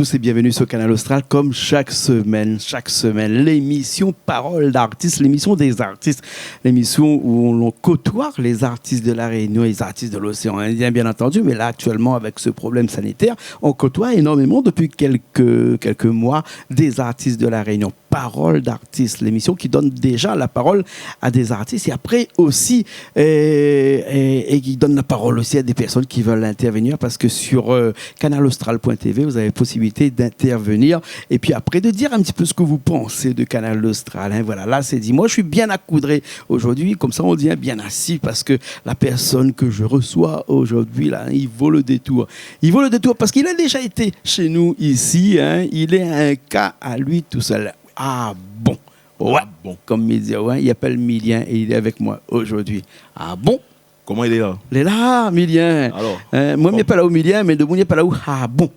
tous et bienvenue sur Canal Austral. Comme chaque semaine, l'émission Parole d'artistes, l'émission des artistes, l'émission où l'on côtoie les artistes de la Réunion et les artistes de l'océan Indien, bien entendu. Mais là, actuellement, avec ce problème sanitaire, on côtoie énormément depuis quelques mois des artistes de la Réunion. Parole d'artistes, l'émission qui donne déjà la parole à des artistes et après aussi et qui donne la parole aussi à des personnes qui veulent intervenir parce que sur canalaustral.tv vous avez possibilité d'intervenir et puis après de dire un petit peu ce que vous pensez de Canal Austral. Hein. Voilà, là c'est dit. Moi je suis bien accoudré aujourd'hui, comme ça on dit bien assis parce que la personne que je reçois aujourd'hui là, il vaut le détour. Il vaut le détour parce qu'il a déjà été chez nous ici. Hein. Il est un cas à lui tout seul. Ah bon, ouais, bon. Comme il dit, ouais, il appelle Milien et il est avec moi aujourd'hui. Ah bon? Comment il est là? Il est là, Milien. Alors, moi, je ne suis pas là où Milien, mais de moi, je ne suis pas là où ah bon.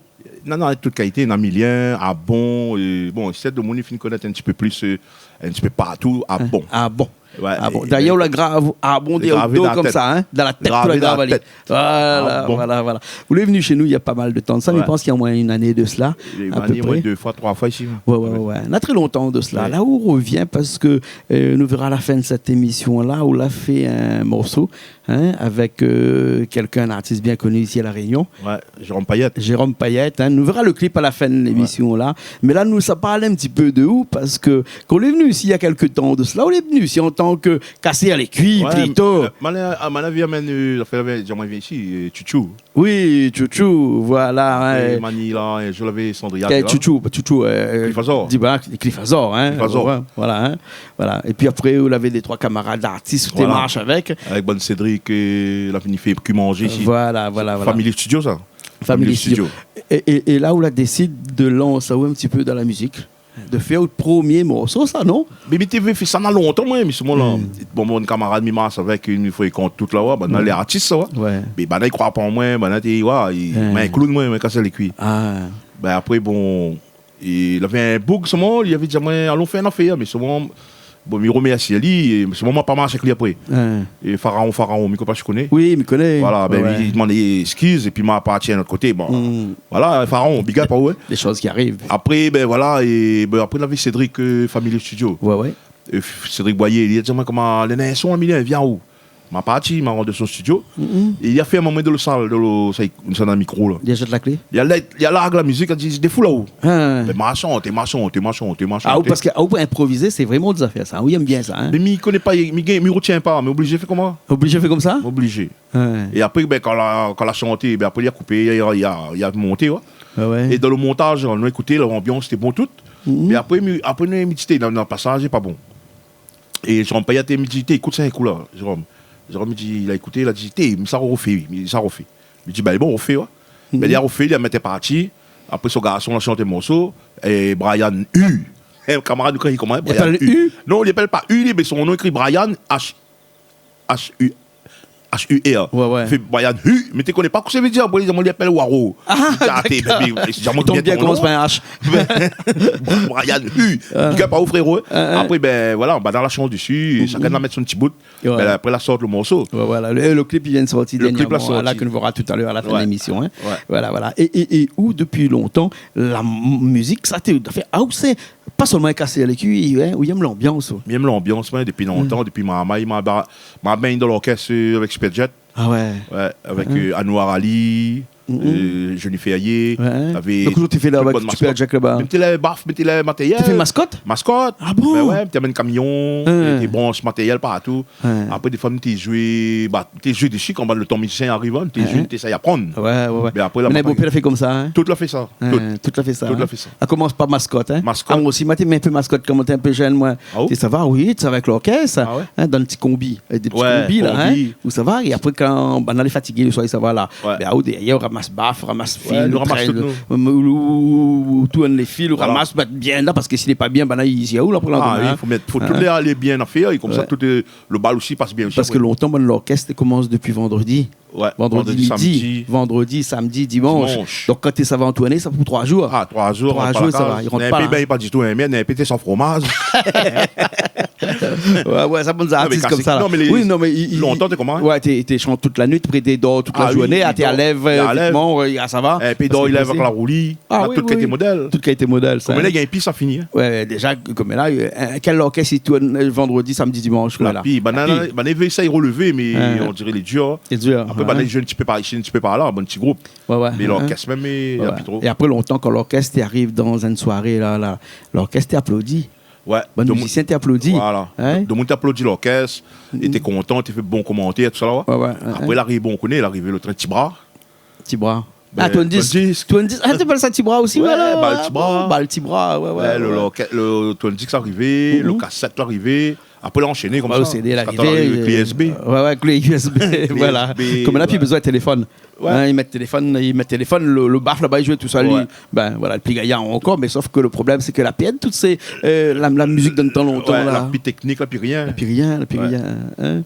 Non, toute qualité, dans Milien, ah bon. Bon, c'est de mon il connaître un petit peu plus, un petit peu partout, ah bon. Ah bon. Ouais, ah bon. D'ailleurs, la grave, ah bon, des dos comme tête. Ça, hein, dans la tête, gravé la grave. Voilà, ah bon. voilà. Vous l'êtes venu chez nous il y a pas mal de temps de ça, mais je pense qu'il y a au moins une année de cela. Il y a moins 2 fois, 3 fois ici. Ouais. On a très longtemps de cela. Ouais. Là où on revient, parce que nous verrons à la fin de cette émission-là, où on a fait un morceau hein, avec quelqu'un, un artiste bien connu ici à La Réunion. Ouais, Jérôme Payette. Hein. Nous verrons le clip à la fin de l'émission-là. Mais là, nous, ça parle un petit peu de où, parce que quand on est venu ici il y a quelques temps de cela, on est venu ici en tant que casser les cuits, plutôt. J'aimerais bien ici, Chouchou. Oui, Chouchou, voilà. Ouais. Mani, là, je l'avais Cendria. Chouchou. Cliffazor, hein. Voilà. Et puis après, vous avez des 3 camarades d'artistes, tu marches avec. Avec Bonne Cédric, la fini fait que manger ici. Voilà. Family Studio, ça. Family Studio. Et là où la décide de lancer un petit peu dans la musique. De faire le premier morceau, ça, non? Mais TV fait ça dans longtemps, moi. Mais ce là bon, mon camarade Mimas avec une fois, il compte toute là, dans les artistes, ça, ouais. Mais il croit pas en moi, il m'a un clown, moi, il m'a cassé les cuits. Après, bon, il avait un bug, il avait dit, allons faire une affaire, mais bon, il remercie lui, ce moment pas marché avec lui après. Et Pharaon, je connais. Oui, il me connaît. Voilà, il demandait excuses et puis m'a parti à notre côté. Bon, voilà, Pharaon, big up, ouais. Les choses qui arrivent. Après, après, il avait Cédric, Family Studio. Ouais. Cédric Boyer, il a dit, comment les nains sont amis, viens où? M'a parti, il m'a rendu son studio. Et il a fait un moment de le salle, dans le micro. Là. Il a jeté la clé? Il a largué la musique, il a dit, des fous là-haut. Mais marchons. Ah, parce qu'à improviser, c'est vraiment des affaires, ça. Oui, il aime bien ça. Hein? Mais il ne connaît pas, il ne retient pas, mais obligé de faire comment? Obligé de faire comme ça? Obligé. Et après, quand la chanté, après, il a coupé, il a monté. Ouais. Et dans le montage, on a écouté, l'ambiance était bon toute. Et après, on a médité dans le passage, c'est pas bon. Et Jérôme Payette a médité, écoute ça, écoute là, Jérôme, il a écouté, il a dit, ça refait. Il dit, bon, on refait, ouais. Mais il a refait, il a mis parti. Après, son garçon a chanté le morceau. Et Brian U. Un camarade, quand il commence, Brian U. Non, il n'appelle pas U, mais son nom écrit Brian H-U-R. Ouais. Il fait Brian U. Mais tu ne connais pas ce que ça veut dire. Il l'appelle Waro. Tombe bien, commence par un H. Brian U. Il ne pas au frérot. Après, voilà, dans la chanson dessus, chacun va mettre son petit bout. Après, la sorte le morceau. Voilà, le clip, il vient de sortir dernièrement. Là, que nous verrons tout à l'heure à la fin de l'émission. Voilà. Et où, depuis longtemps, la musique, ça t'a fait. Ah, c'est pas seulement casser les cuits, où il aime l'ambiance. Il aime l'ambiance, depuis longtemps, depuis ma bain dans l'orchestre avec Spedjet. Ah ouais. Avec Anouar Ali, Jennifer Ayer. Donc, tu fais là avec Spedjet là-bas. Mettez le matériel. Tu fais mascotte? Ah bon? Tu amènes camion, tu branches matériel partout. Après, des fois, tu joues des chics quand le ton musicien arrive, tu essaies d'apprendre. Ouais. Mais après, mais beau-père fait comme ça. Hein? Tout l'a fait ça. Tout l'a fait ça. Elle commence par mascotte. Hein? Moi aussi, je un peu mascotte quand j'étais un peu jeune. Moi. Ça va, oui, tu vas avec l'orchestre, dans le petit combi. Des petits combis, là. Où ça va. Et après, quand on est fatigué le soir, ça va là. Derrière, on ramasse baffe, ramasse fil, ou tourne les fils, ramasse bien là, parce que s'il n'est pas bien, il y a où là pour l'endemain. Il faut tout les bien à faire, et comme ça, tout le bal aussi passe bien. Parce que longtemps, l'orchestre commence depuis vendredi. Vendredi, samedi, dimanche. Donc quand ça va en tourner, ça pour 3 jours. 3 jours. 3 jours, ça va. Il rentre pas. Pas du tout, mais il pété sans fromage. Ouais, ça prend des artistes comme ça. Là. Non, mais oui, non, mais longtemps, t'es comment? Ouais, t'es chantes toute la nuit, t'es dehors toute la journée, t'es à lève, ça va. Et puis il lève avec la roulie, toute qualité modèle. Toute qualité modèle, ça. Comme là, il y a un pis, ça finit. Ouais, déjà, comme là, quel orchestre il tourne vendredi, samedi, dimanche, là. Puis, il essaie de relever, mais on dirait les durs. C'est dur. Après, les jeunes, tu peux pas ici, tu peux pas là, un petit groupe. Ouais. Mais l'orchestre, même, il y a plus trop. Et après, longtemps, quand l'orchestre arrive dans une soirée, là, l'orchestre t'applaudit. Ouais. Le musicien t'applaudit. Voilà. Donc, on t'applaudit l'orchestre, et t'es content, tu fais bon commentaire, tout ça là. Ouais. Après, il arrive, on connaît, il arrive le train Tibra. Tibra. Twin-Disc. Ah, tu appelles ça Tibra aussi, ouais? Le Tibra, ouais. Le Twin-Disc arrivé, le cassette arrivé. Après, l'enchaîner comme ça. Le CD, l'arrivée. Le clé USB. Ouais, clé USB. Voilà. Comme là, puis besoin de téléphone. Ils mettent téléphone, le baf là-bas, il joue tout ça. Lui, le plus gaillard encore, mais sauf que le problème, c'est que la pienne, toutes ces. La musique donne tant longtemps. La plus technique, la plus rien. La plus rien. Elle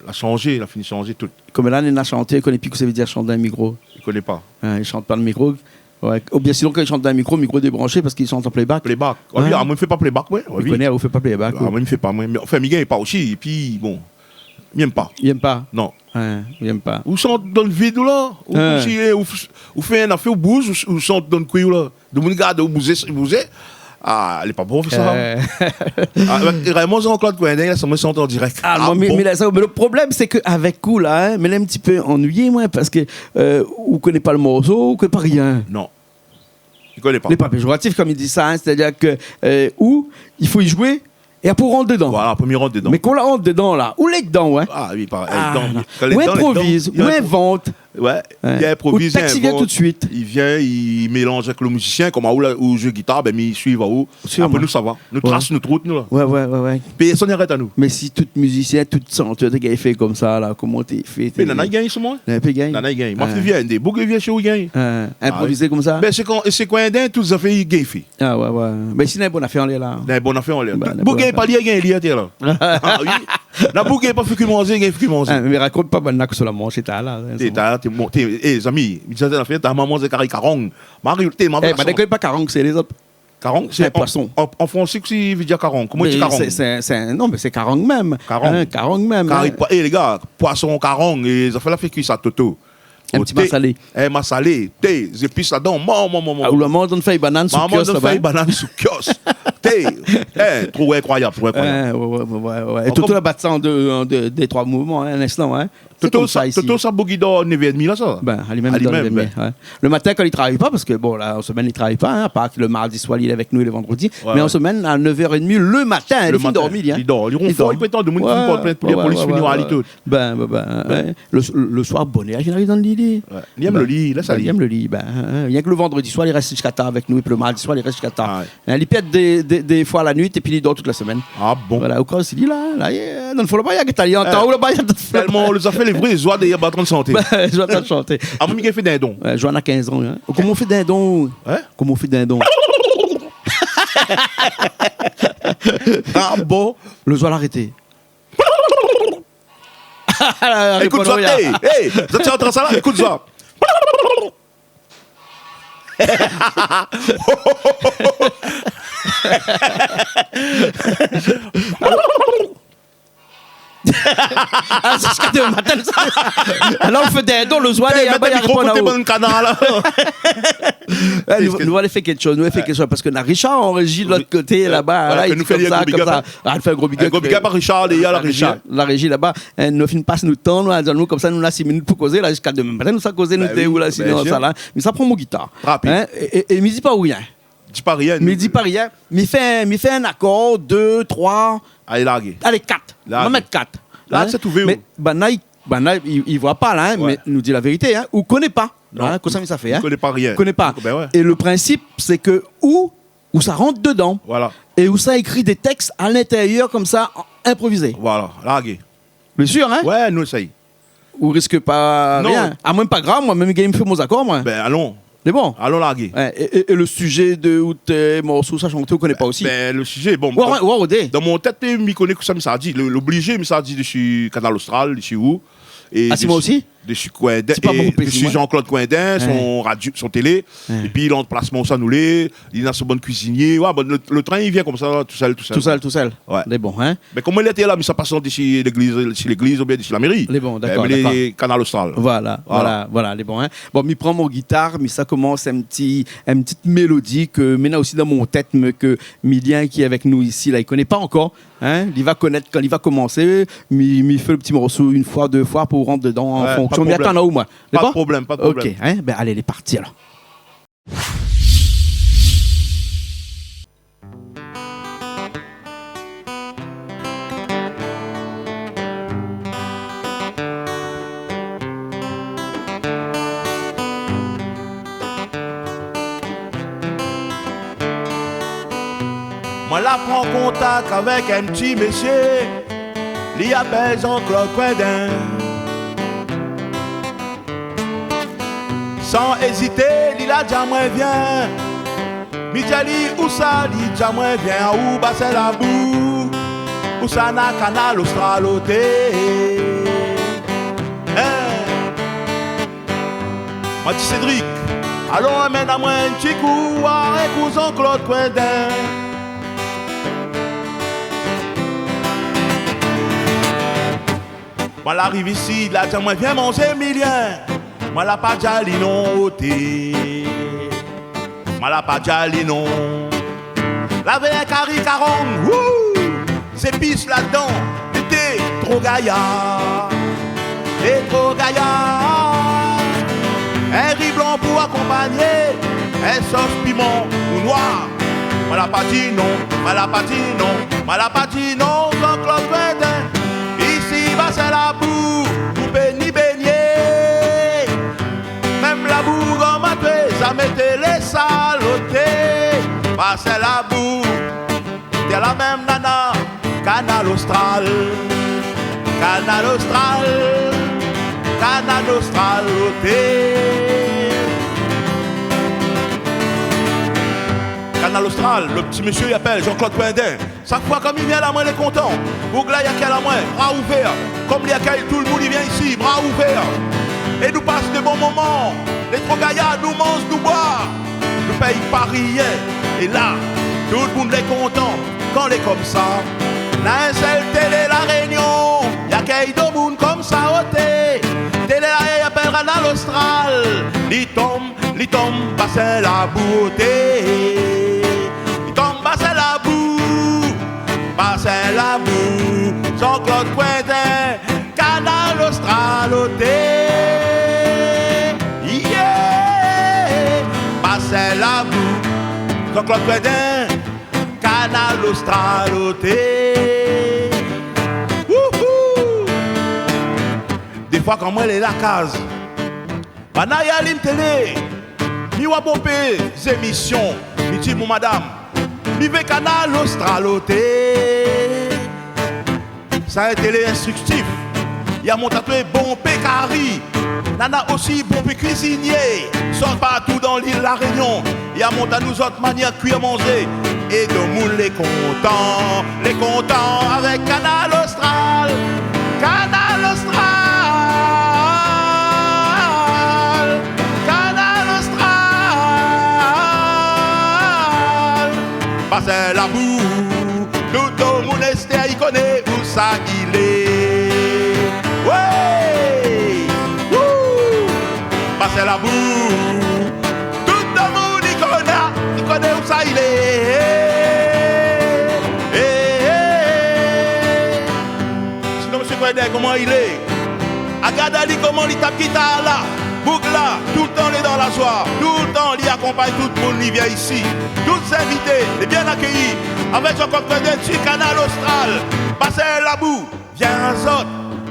a changé, elle a fini de changer tout. Comme là, il a chanté, il connaît plus que ça veut dire chanter dans un micro. Il connaît pas. Il chante pas le micro. Ouais. Ou bien sinon, quand il chante dans un micro débranché parce qu'il chante en playback. Playback. Moi, il ne fait pas playback, ouais. Il connaît, il ne fait pas playback. Moi, il ne fait pas. Enfin, il ne pas aussi. Et puis, bon, il n'aime pas. Il n'aime pas. Non. Il n'aime pas. Ou chante dans le vide, là. Ou fait un affaire, ou bouge, ou chante dans le cuir, là. De mon gars, ou bouger. Ah, elle n'est pas bon, ça. Raymond Jean-Claude Coindin, ça me chante en direct. Mais le problème, c'est qu'avec coup, là, mais il est un petit peu ennuyé, moi, parce que vous ne connaissez pas le morceau, vous ne connaissez pas rien. Non. Il ne connaît pas. Il n'est pas péjoratif, comme il dit ça, c'est-à-dire que il faut y jouer. Et après, on rentre dedans. Voilà, premier rentre dedans. Mais quand on rentre dedans, là, où les dedans, ouais. Ah oui, pareil. Ou improvise, ou invente. Ouais, il improvise. Le texte, il vient tout de suite. Il vient, il mélange avec le musicien, comme où joue guitare, ben, il suit, où. Après, nous, ça va. Nous trace notre route, nous, là. Ouais. Personne n'arrête à nous. Mais si tout musicien, tout chanteur, t'es fait comme ça, là, comment t'es fait? Mais Nana, il gagne, ce moi. Nana, il gagne. Moi, je viens, des boucles, il vient chez où il gagne. Improviser comme ça? Ben, c'est quoi, tout ça fait, il gagne fait. Ah, ouais. Mais si, il y a une bonne affaire, on est là. Il y a une bonne affaire, on est là. Boucle, il pas lié, il gagne, là. Ah, oui. La boucle, il pas fait que manger, il gagne, fait que manger. Mais raconte pas, ben, que sur la manche, t'es là. T'es monté. Les amis, ta maman c'est carré carong. Marie, t'es maman. Bah d'accord, pas carong, c'est les autres. Carong, c'est un poisson. En français, c'est veut dire carong. Comment tu dis carong? Non, mais c'est carong même. Carong même. Les gars, poisson carong, et ça fait la fait cuire ça toto. Un petit massalé. Massalé, thé, épices là-dedans. Ou le monde on fait banane sous kiosque. Maman on fait banane sous kiosque. Thé, trop incroyable, trop incroyable. Ouais. Et tout le battant des trois mouvements, un instant, hein. Toto, ça bouguido 9h30 là, ça. Ben, à lui-même, le matin, quand il ne travaille pas, parce que bon, là, en semaine, il ne travaille pas, hein, à part que le mardi soir, il est avec nous et le vendredi. Mais en semaine, à 9h30, le matin, il finit dormir. Il dort. Il peut de monde pour les finir à tout. Le soir, bonnet, il arrive dans le lit. Il aime le lit, là, ça il aime le lit. Il y a que le vendredi soir, il reste jusqu'à tard avec nous, et puis le mardi soir, il reste jusqu'à tard. Il pète des fois la nuit, et puis il dort toute la semaine. Ah bon? Voilà, au cas où il dit là, dans le fond, il y a que tu as ou le bail, tellement on les a fait les vrais joies de battre de chanter. Joie de chanter. Ah, moi, il fait d'un don. Joanne a 15 ans. Comment on fait d'un don? Comment on fait d'un don? Ah bon? Le joie l'arrêter. Écoute ça, hey, vous êtes en train de ça là? Écoute ça. C'est jusqu'à demain matin. Alors on fait des dons le soir. Il y a pas de bon canal. Nous allons faire quelque chose. Parce que Richard en régie de l'autre côté là-bas. Il fait un gros big up. Un gros big up à Richard. Il y a la régie. La régie là-bas. Nous finissons pas nous temps. Nous comme ça nous là 6 minutes pour causer là jusqu'à demain matin. Nous ça causer nous où là sinon ça là. Mais ça prend mon guitare. Et me dit pas rien. Dis pas rien. Me dit pas rien. Me fait un accord 2 3. Allez, larguer. Allez, 4. On va mettre 4. Là, c'est tout vu. Mais il voit pas là, mais nous dit la vérité. Ou connaît pas. Comme ça, ça fait. Il connaît pas rien. Connaît pas. Et le principe, c'est que où ça rentre dedans. Voilà. Et où ça écrit des textes à l'intérieur, comme ça, improvisés. Voilà, larguer. Bien sûr, hein? Ouais, nous, ça y est. Ou risque pas rien. À moi, pas grave, moi, même game fait mes accords, moi. Ben, allons. C'est bon. Allons larguer. Et le sujet de où tes morceaux, ça chante, on ne connaît pas aussi. Ben, le sujet, bon. Dans mon tête, je connais que ça me dit. L'obligé, me ça dit de chez Canal Austral, de chez où. Ah, c'est moi aussi? dessus Jean-Claude Coindin, son radio, son télé, et puis l'emplacement ça nous l'est, il a son bon cuisinier, ouais, bon, le train il vient comme ça, tout seul. Tout seul. Ouais. Les bons, hein. Mais comment il était là, mais ça passe d'ici l'église ou bien d'ici la mairie. Les bons, d'accord. Les Canal Austral. Voilà, les bons, hein. Bon, je prends mon guitare, mais ça commence une petite mélodie que maintenant aussi dans mon tête, mais que Milien qui est avec nous ici, là, il connaît pas encore. Hein, il va connaître quand il va commencer, mais il fait le petit morceau une fois, deux fois pour rentrer dedans en fonction. Mais attends, là où moi. Pas de problème. Ok, hein, ben allez, les parties alors. Moi là prends contact avec un petit monsieur, il appelle Jean-Claude Coindin. Sans hésiter, il a déjà moins viens. Mijali où ça, il déjà moins viens. Où bas c'est la boue, où ça n'a Canal Austral ôté. Moi dis Cédric, allons amène à moi un petit coup avec Jean-Claude Coindin. Moi l'arrive ici, là tiens moi viens manger Milien. Moi la pas jali non ôté. Moi la pas jali non. La veille carré 40, c'est pisse là-dedans. T'es trop gaillard. T'es trop gaillard. Un riz blanc pour accompagner. Un sauce piment ou noir. Moi la pas dit non. Moi la pas dit non. Moi la pas dit non. Jean-Claude Coindin. Ici va c'est la boue, vous béni baigner. Même la boue comme à tuer, ça mettait les salotés. Va c'est la boue, t'es la même nana, Canal Austral. Canal Austral, Canal Austral ôté. Canal Austral, le petit monsieur il appelle Jean-Claude Coindin. Chaque fois comme il vient là, moi il est content. Bougla il y a qu'à la main, bras ouverts. Comme il y a qu'à tout le monde il vient ici, bras ouverts. Et nous passe de bons moments. Les trop gaillards nous mangent, nous boivent. Le pays Paris et là, tout le monde est content. Quand il est comme ça, là un seul télé la Réunion. Il y a qu'à deux monde comme ça ôté. Télé là il appelle Canal Austral. Il tombe, passe la beauté. C'est la boue, c'est la boue, Jean-Claude Coindin, Canal Austral ôté. Yeah, c'est la boue, Jean-Claude Coindin, Canal Austral ôté. Des fois quand moi elle est la case, Banaya Lim Télé, mi wa pompé émissions, mi dit mon madame. Vive Canal Austral ôté. Ça a été l'instructif. Il y a mon tatoué bon pécari. Nana aussi bon peu cuisinier. Sort partout dans l'île La Réunion. Il y a mon à nous autres manières cuire manger. Et de moule les contents avec Canal Austral. Canal Austral. C'est la boue, tout le monde il connaît où ça il est. Ouais, c'est la boue, tout le monde il connaît où ça il est. Sinon monsieur Coindin comment il est? Agadali comment il tape guitare là? Bougla, tout le temps il est dans la joie, tout le temps il accompagne tout le monde, il vient ici. Tous invités, et bien accueillis, avec Jean-Claude Coindin sur Canal Austral. Passez la boue, viens Azot,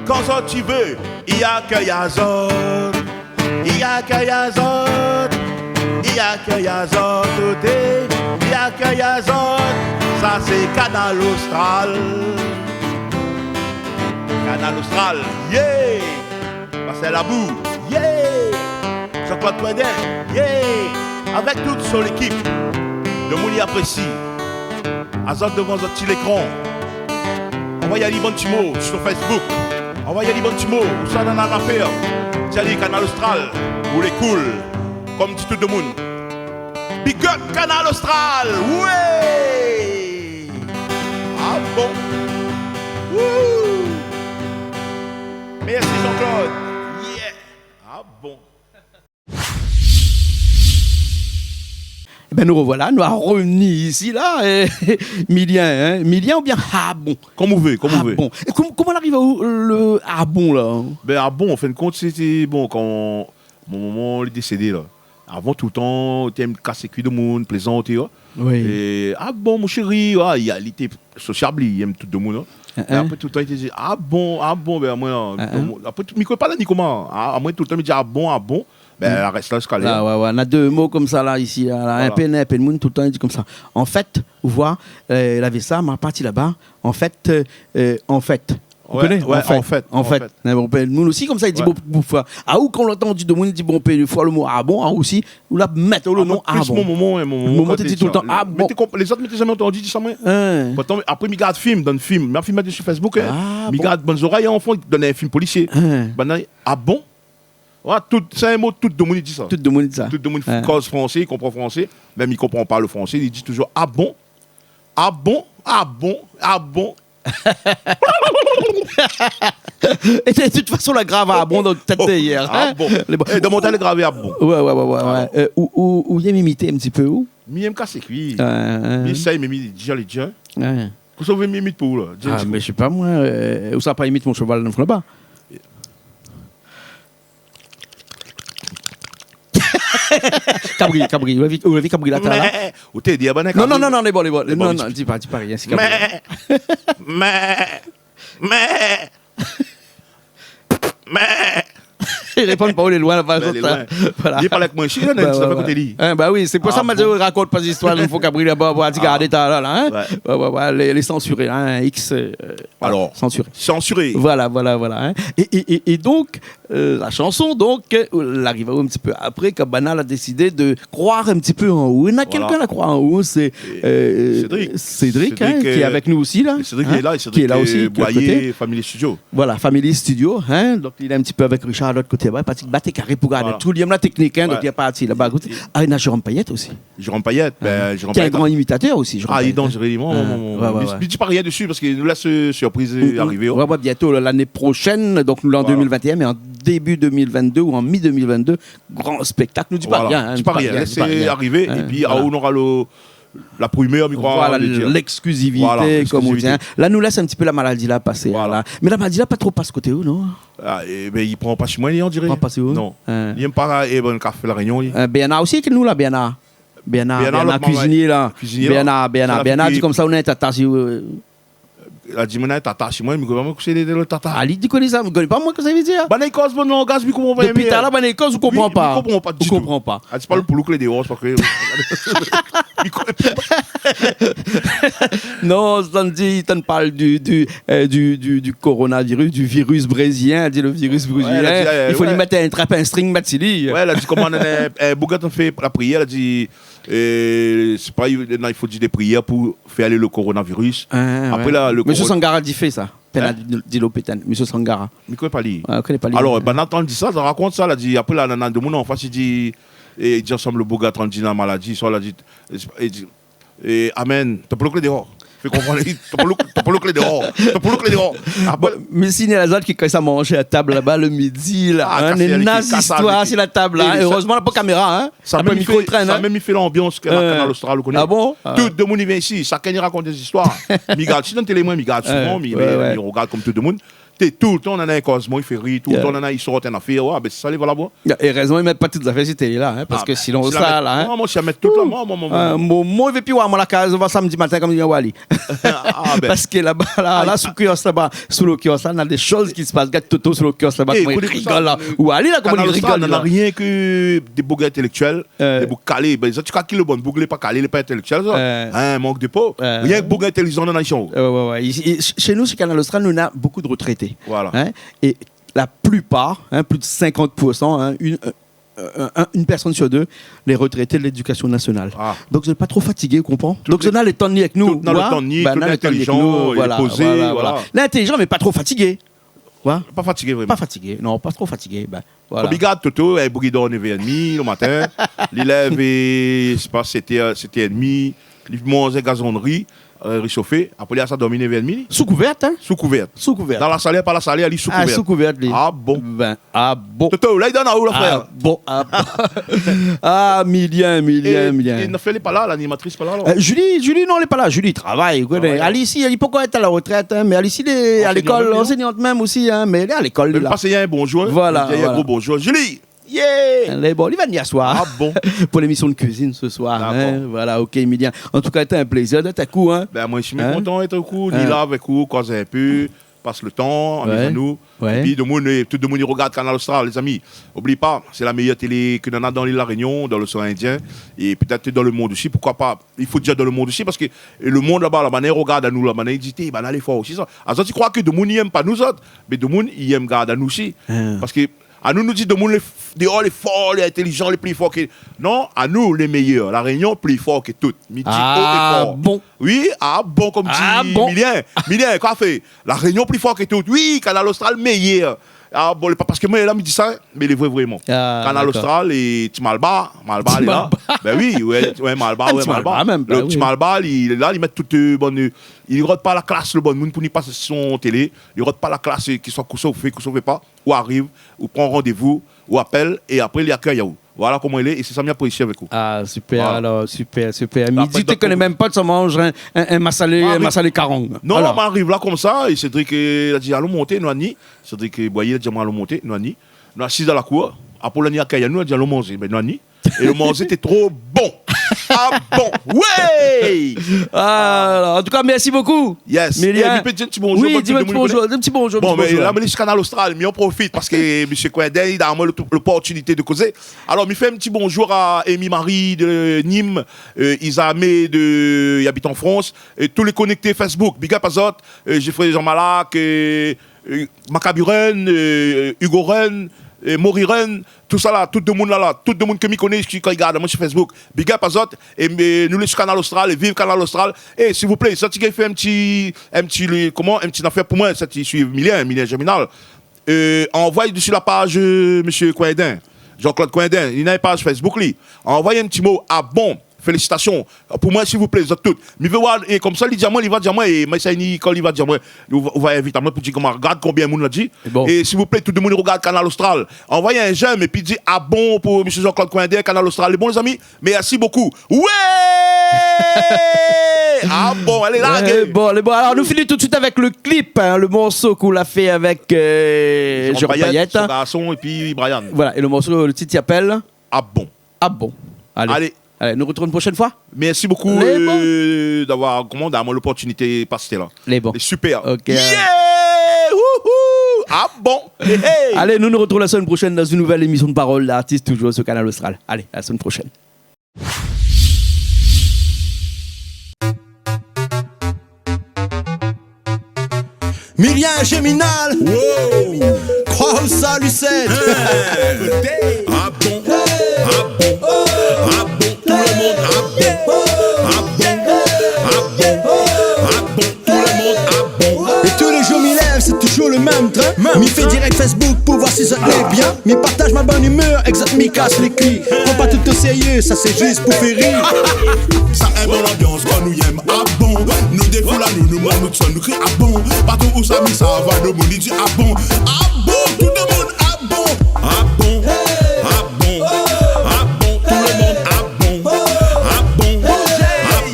quand Zot tu veux, il y a que Yazot. Il y a que Yazot, il y a que Yazot, il y a que Yazot. Ça c'est Canal Austral. Canal Austral, yeah. Passez la boue, yeah. Jean-Claude Coindin, yeah. Avec toute son équipe. Le monde y apprécie. Azot devant un petit écran. Envoyez un petit mot sur Facebook. On va y aller, bon petit mot. Où ça dans l'affaire? C'est-à-dire, Canal Austral, où les cool, comme dit tout le monde. Big up, Canal Austral, ouais! Ah bon? Wouh! Merci Jean-Claude. Yeah! Ah bon? Ben nous revoilà, nous avons revenu ici, là, Milien, ou bien Arbon? Comme vous voulez, comme vous voulez. Bon. Comment on arrive le Arbon, là? Ben Arbon, en fin de compte, c'était bon, quand mon maman est décédé, là. Avant tout le temps, tu aimes casser cuit de monde, plaisanter, là. Oui. Et bon, mon chéri, il était sociable, il aime tout le monde, là. Et après tout le temps, il disait, ben moi, après, je ne connais pas là, ni comment. Moi, tout le temps, il me dit, bon. Ben, elle reste là, escalier. Là, ouais. On a deux mots comme ça, là, ici. Là. Voilà. Un peu de monde, tout le temps, il dit comme ça. En fait, vous voyez, il avait ça, ma partie là-bas. En fait. Vous connaissez? En fait. Le monde aussi, comme ça, il dit, bon, ah, ou quand on l'entend, de monde, il dit, bon, il faut le mot bon, ah, aussi, ou là, mettre le nom bon. Mon moment, tu dis tout le temps, bon. Les autres, mais jamais entendu dire ça, moi. Après, il regarde film, dans le film. Il filme sur Facebook, il regarde Bonnes Oreilles, enfant, il donne un film policier. Bon? C'est un mot, tout le monde dit ça. Tout le monde dit ça. Tout le monde cause français, il comprend français. Même il ne comprend pas le français, il dit toujours bon. Et de toute façon, la grave à bon dans tête hier. Et dans mon temps, le grave à bon. Ouais. Où il m'imiter un petit peu où? Il me casse cuit. Il essaye, mais il dit les gens. Vous savez, il m'imite pour là. Mais je sais pas, moi. Où ça pas imite mon cheval dans le là-bas? Cabri, où est Cabri là? Où t'es dit, non, les bons. Non, dis pas rien, c'est Cabri. Mais. Il répond pas où il est loin là-bas. Il parle avec moi, je suis là, ça fait côté lui. Bah oui, c'est pour ça que je raconte pas d'histoire, il faut Cabri là-bas pour regarder là. Les censurés, X. Alors, censuré. Voilà. Et donc, la chanson, l'arrive un petit peu après, que Banal a décidé de croire un petit peu en haut. Il y en a quelqu'un à croire en haut, c'est Cédric, qui est avec nous aussi là. Cédric est là aussi. Boyer, Family Studio. Voilà, Family Studio. Donc il est un petit peu avec Richard à l'autre côté. Parce qu'il battait carré pour garder tout. Il aime la technique, donc il est parti là-bas. Ah, il y a Jérôme Payette aussi. Jérôme Payette, qui est un grand imitateur aussi. Il est dangereux. Ne dis pas rien dessus parce qu'il nous laisse surprise arriver. Bientôt l'année prochaine, donc nous en 2021, mais en début 2022 ou en mi-2022, grand spectacle. Ne dis pas rien. Dis pas rien, laissez arriver et puis on aura la première, l'exclusivité, comme on dit. Là, nous laisse un petit peu la maladie là passer. Là. Mais la maladie là, pas trop passe côté où, non? Il prend pas chez moi, on dirait. Il prend pas chez où? Non. Il n'aime pas bon café la réunion. Béana aussi, que nous là, Béana, cuisinier là. Béana, dit comme ça, on est attaché. La dimona tata chez moi, il me comment coucher le tata. Ali dit connais ça, vous connaissez pas moi que ça veut dire. Banay cause bon langage, mais comment on va aimer. Depuis là banay cause vous comprend pas. Vous comprend pas du tout. Vous comprend pas. Ah, tu parles pour le clé des roses parce que non, ça dit, tu parles du coronavirus, du virus brésilien, dit le virus brésilien. Il faut lui mettre un string matsili. Ouais, elle a dit comment Bougat on fait la prière, elle a dit c'est pas il faut dire des prières pour faire aller le coronavirus. Après là le Monsieur Sangara dit fait ça. Dit l'hôpital, Monsieur Sangara. Mais quoi pas lui. Alors Nathan dit ça raconte ça, elle a dit après là dans de mon en face il dit et il ensemble le Bougat on dit la maladie, soit elle a dit amen, tu peux le clé dehors. Fais comprendre, tu peux le clé dehors. Mais si les autres qui quand ça manger à table là-bas le midi là, une naze histoire sur la table là. Heureusement la pas caméra ça même micro traîne. Ça même il fait l'ambiance que Canal Austral connaît. Ah bon? Tout le monde vient ici, chacun il raconte des histoires. Migal si dans télé moi Migal souvent, il regarde comme tout le monde. Tout le temps, on a un cosmo, il fait rire, tout le temps, on a il sort une affaire, ben c'est ça, les voilà, bon. Et raison, ils mettent pas toutes les affaires sur télé là, parce que sinon, ça là. Moi, je vais mettre tout là, moi, je vais plus voir la case, on va samedi matin comme il y a Wally. Parce que là-bas, là, sous le kiosque là-bas, sous le kiosque là, on a des choses qui se passent, regarde Toto sur le kiosque là-bas, comment il rigole là. Wally là, comment il rigole. On n'a rien que des bougs intellectuels, des bougs calés. Ben, tu cas qui le bon, bougs pas calés, les pas intellectuels, ça. Manque de peau. Rien que bougs intelligents dans la nation. Chez nous, chez Canal Austral, nous avons beaucoup de retraités. Voilà. Et la plupart, plus de 50%, une personne sur deux, les retraités de l'éducation nationale. Donc, vous n'êtes pas trop fatigué, vous comprenez? Donc, vous avez le temps de avec nous. Tout le temps de tout l'intelligent, posé. Voilà. L'intelligent, mais pas trop fatigué. Quoi? Pas fatigué, vraiment. Pas fatigué, non, pas trop fatigué. Ben, voilà. Obrigado, Toto, il bouille dans 9h30 le matin. L'élève, je sais pas, c'était 7h30. Il mange gazonnerie, réchauffé. Après, il a ça dormi 9h30. Sous couverte, hein? Sous couverte. Sous couverte. Dans la salaire, pas la salaire, il est sous couverte. Ah, sous couverte, lui. Ah bon. Ben, ah bon. Toto, là, il donne à où, le frère? Ah bon, ah bon. Ah, Milien. Il ne fait pas là, l'animatrice pas là, alors. Julie, non, elle n'est pas là. Julie travaille. Alice, elle n'est pas encore à la retraite, hein, mais Alice, elle est à l'école, enseignante même aussi, hein, mais elle est à l'école. Elle passe un bonjour. Voilà. Il y a un gros bonjour. Julie! Yeah! Elle est bon, il va venir soir. Ah bon? Pour l'émission de cuisine ce soir. Hein, voilà, ok, Milien. En tout cas, c'était un plaisir d'être à coup. Hein. Ben, moi, je suis content d'être au coup. Ni là avec vous, cause un peu. Passe le temps, avec nous. Ouais. Et puis, tout le monde regarde Canal Austral, les amis. N'oublie pas, c'est la meilleure télé que l'on a dans l'île de la Réunion, dans l'océan Indien, et peut-être dans le monde aussi. Pourquoi pas? Il faut dire dans le monde aussi, parce que le monde là-bas, la manière regarde à nous, la manière dit, ben, allez fort aussi ça. Alors, tu crois que le monde n'aime pas nous autres, mais le monde, il aime regarder à nous aussi. Parce que, à nous dit, le monde, les forts, les intelligents, les plus forts que. Non, à nous, les meilleurs. La Réunion, plus fort que toutes. Midi, haut et fort. Bon. Oui, bon, comme dit bon. Milien, quoi fait? La Réunion plus fort que tout. Oui, Canal Austral meilleur. Ah bon, parce que moi, là, me dit ça, mais il est vrai vraiment. Canal Austral et Timalba, il est là. Ben oui, Malba. Même, le Timalba, il est là, il met toute bonne. Il ne rate pas la classe, le bon monde, pour n'y passer son télé. Il ne rate pas la classe qui soit fait pas, ou arrive, ou prend rendez-vous, ou appelle, et après, il accueille à vous. Voilà comment il est, et c'est ça bien pour ici avec vous. Ah, super, voilà. Alors, super. Midi, tu ne connais même pas de ça mange un massalé carong. Non, on arrive là comme ça, et Cédric a dit allons monter, nous, Annie. Cédric Boyer a dit allons monter, nous, Annie. Nous, assis dans la cour, Apollonie accueille à nous, a dit allons manger, mais nous, Annie. Et le manger était trop bon. Ah bon, ouais. En tout cas, merci beaucoup. Yes. Milien. Un petit bonjour. Oui, dis-moi un petit bonjour. Bon, mais là, je suis Canal Austral, mais on profite parce que M. Coindin, il a l'opportunité de causer. Alors, je fais un petit bonjour à Amy Marie de Nîmes, Isamé de il habite en France, et tous les connectés Facebook. Big up Azot, Geoffrey Jean Malac, Macaburen, Hugo Ren, Moriren, tout ça là, tout le monde là, tout le monde que m'y connaît, qui regarde moi sur Facebook, big up à Zot, et nous les sur Canal Austral, et vive Canal Austral, et s'il vous plaît, ça tu fait un petit affaire pour moi, ça tu suis Milien Germinal, envoyez dessus la page Monsieur Coindin, Jean-Claude Coindin, il a une page Facebook lui, envoyez un petit mot à bon. Félicitations. Pour moi, s'il vous plaît, vous êtes toutes. Mais et comme ça, il va dire moi, et moi, quand il va dire moi, on va inviter moi pour dire comment regarde combien de monde l'a dit. Et s'il vous plaît, tout le monde regarde Canal Austral. Envoyez un j'aime et puis dit ah bon pour M. Jean-Claude Coindin, Canal Austral. Les bons les amis, merci beaucoup. Ouais! Ah bon, allez là. Bon, alors nous finissons tout de suite avec le clip, hein, le morceau qu'on a fait avec Jérôme Payette. Garçon et puis Brian. Voilà, et le morceau, le titre s'appelle Ah bon. Ah bon. Allez, nous retrouvons une prochaine fois. Merci beaucoup d'avoir l'opportunité de passer là. Les bons. Super. Okay. Yeah! Wouhou! Ah bon. Hey! Allez, nous retrouvons la semaine prochaine dans une nouvelle émission de Parole d'artiste, toujours sur Canal Austral. Allez, à la semaine prochaine. Milien Germinal. Wow. Croix au salut Lucette. Ah bon. Ah bon. Ah bon. Tout le monde a bon. Ah bon. Ah bon. Ah bon. Tout le monde a bon. Et tous les jours m'y lève, c'est toujours le même train. M'y fait direct Facebook pour voir si ça allait bien. M'y partage ma bonne humeur, exact m'y casse les cuits. Prends pas tout au sérieux, ça c'est juste pour faire rire. Ça aime l'ambiance quand nous y aime. Ah bon. Nous défoulons nous sommes nous crie ah bon. Partout où ça mis ça va de monde dit ah bon. Ah bon. Tout le monde ah bon. Ah bon. Ah bon. Ah bon. Tout le monde ah bon. Ah bon. Ah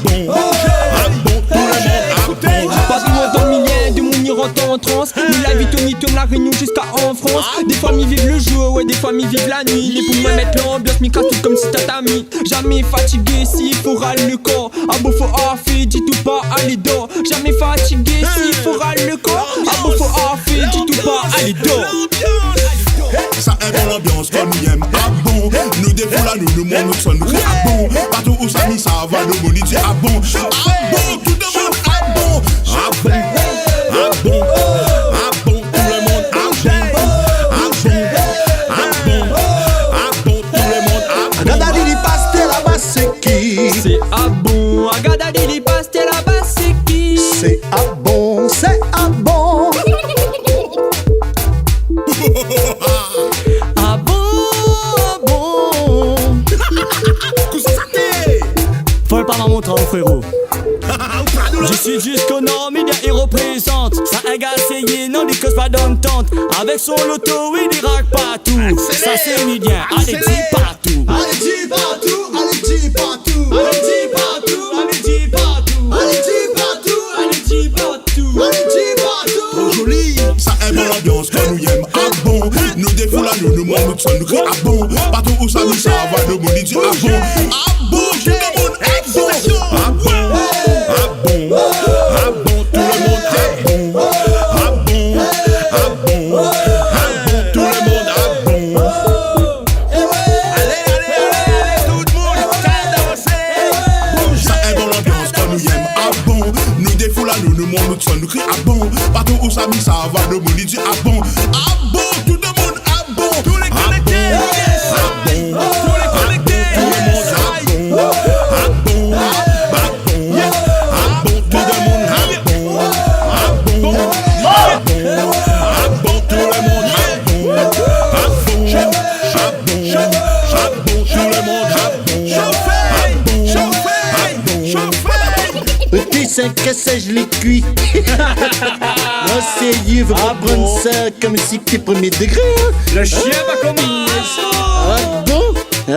bon. Ah bon. Tout le monde ah bon. Pas de loin dans le Milien, de mon y rentre en transe. Ni la vie tourne la Réunion jusqu'à en France. Des fois m'y vivent le jour, ouais, des fois m'y vivent la nuit. Les pour moi mettre l'ambiance, m'y casse tout comme si t'as mis. Jamais fatigué s'il faut râler le corps. Ah bon faut affaire, dis tout pas, allez dors. Jamais fatigué s'il faut râler le corps. Ah bon faut affaire, dis tout pas, allez dors. Ça aime l'ambiance quand nous y aime. Ah bon. Nous défoulons nous monde nous nous crie ah bon. Partout où ça mis ça va de monde dit ah bon. Ah bon. Tout le monde ah bon. Ah bon. Ah bon. Ah bon. Tout le monde ah bon. Ah bon. Ah bon. Ah bon. Tout le monde ah bon. Agadadili pastel la bas c'est qui? C'est ah bon. Agadadili pastel la bas c'est qui? C'est ah bon, c'est ah bon. Je suis jusqu'au nord, média il représente. Ça un gars essayé, non des causes pas d'entente. Avec son loto, oui, il raque partout. Ça c'est média, allez dis partout. Allez dis partout, allez dis partout. Allez dis partout, allez dis partout. Allez dis partout, Allez dis partout. allez dis partout. Trop joli. Ça aime l'ambiance quand nous aime ah bon. Nous défoulons nous monte nous sommes nous crie ah bon. Partout où ça nous ça va nous monde dit ah bon. Ah bon, tout le monde est bon. Ah bon, ah bon, ah bon, tout le monde est bon. Ah bon, ah bon, ah bon, tout le monde ah bon. Allez, tout le monde danser. Ça aime l'ambiance quand nous aime ah bon. Nous défoulons nous monte nous sommes nous crie ah bon. Partout où ça va nous monde dit ah bon. Ah bon, tout le monde ah bon. Tous les connectés, ah bon. Tous les connectés, tout le monde ah bon. Ah bon, ah bon, ah bon, tout le monde ah bon. Ah bon, ah bon, ah bon, tout le monde ah bon. Ah bon, ah bon, tout le monde ah bon. Petit 5 je l'ai cuit. Moi c'est veut pas prendre ça comme si t'es premier degré. Le chien va commencer. Ah bon? Ah.